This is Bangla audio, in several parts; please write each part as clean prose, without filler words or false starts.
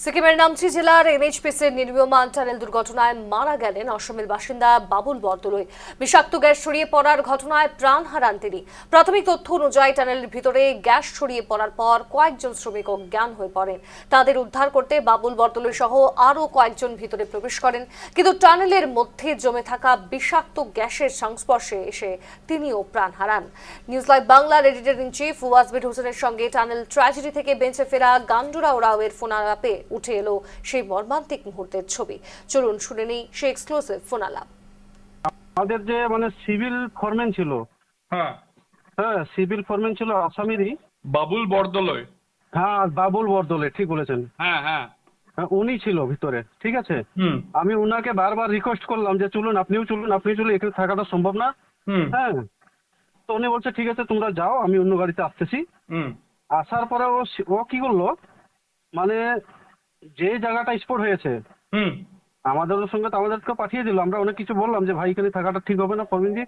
সিকিমের নামচি জেলার এনএইচপিসির নির্মীয়মান টানেল দুর্ঘটনায় মারা গেলেন অসমের বাসিন্দা বাবুল বরদলৈ। বিষাক্ত গ্যাস ছড়িয়ে পড়ার ঘটনায় প্রাণ হারান তিনি। প্রাথমিক তথ্য অনুযায়ী টানেলের ভিতরে গ্যাস ছড়িয়ে পড়ার পর কয়েকজন শ্রমিক অজ্ঞান হয়ে পড়েন। তাদের উদ্ধার করতে বাবুল বরদলৈ সহ আরও কয়েকজন ভিতরে প্রবেশ করেন, কিন্তু টানেলের মধ্যে জমে থাকা বিষাক্ত গ্যাসের সংস্পর্শে এসে তিনিও প্রাণ হারান। নিউজ লাইভ বাংলার এডিটর ইন চিফ ওয়াজবির হোসেনের সঙ্গে টানেল ট্র্যাজেডি থেকে বেঁচে ফেরা গান্ডুরা ওরাওয়ের ফোনালাপে উঠে এলো সেই মর্মান্তিক মুহূর্তের ছবি। চলুন শুনে নিই সেই এক্সক্লুসিভ ফোনালাপ। আমাদের যে সিভিল ফরম্যান ছিল, হ্যাঁ হ্যাঁ সিভিল ফরম্যান ছিল আসামেরই। বাবুল বরদলৈ। হ্যাঁ বাবুল বরদলৈ, ঠিক বলেছেন। হ্যাঁ হ্যাঁ হ্যাঁ, উনি ছিল ভিতরে, ঠিক আছে। হুম আমি উনাকে বারবার রিকোয়েস্ট করলাম যে চলুন, আপনিও চলুন, এখানে থাকাটা সম্ভব না। হুম হ্যাঁ, তো উনি বলছে ঠিক আছে তোমরা যাও, আমি অন্য গাড়িতে আসতেছি। হুম আসার পরে ও কি করলো, মানে যে জায়গাটা স্পট হয়েছে হুম আমাদের সঙ্গে তো আমাদেরকে পাঠিয়ে দিল। আমরা অনেক কিছু বললাম যে ভাই এখানে থাকাটা ঠিক হবে না ফরমিনজি,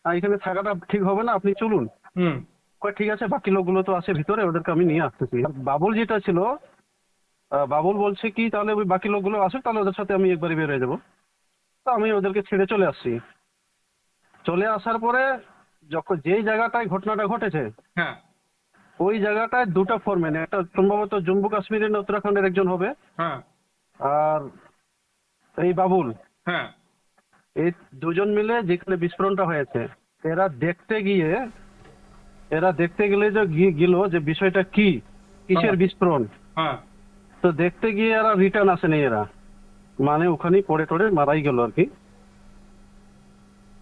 এখানে থাকাটা ঠিক হবে না, আপনি চলুন। হুম কয় ঠিক আছে, বাকি লোকগুলো তো আছে ভিতরে, ওদেরকে আমি নিয়ে আসতেছি। বাবুল যেটা ছিল, বাবুল বলছে কি তাহলে ওই বাকি লোকগুলো আসুক, তাহলে ওদের সাথে আমি একবারই বের হয়ে যাবো। তো আমি ওদেরকে ছেড়ে চলে আসছি। চলে আসার পরে যখন যেই জায়গাটায় ঘটনাটা ঘটেছে হ্যাঁ ওই জায়গাটায় দুটো ফোরম্যান, একটা সম্ভবত জম্মু কাশ্মীরের না উত্তরাখণ্ডের একজন হবে, হ্যাঁ আর এই বাবুল, হ্যাঁ এই দুজন মিলে যেখানে বিস্ফোরণটা হয়েছে, এরা দেখতে গেলে যে গেল যে বিষয়টা কি, কিসের বিস্ফোরণ। হ্যাঁ তো দেখতে গিয়ে এরা রিটার্ন আসেনি, এরা মানে ওখানেই পড়ে টড়ে মারাই গেল আর কি।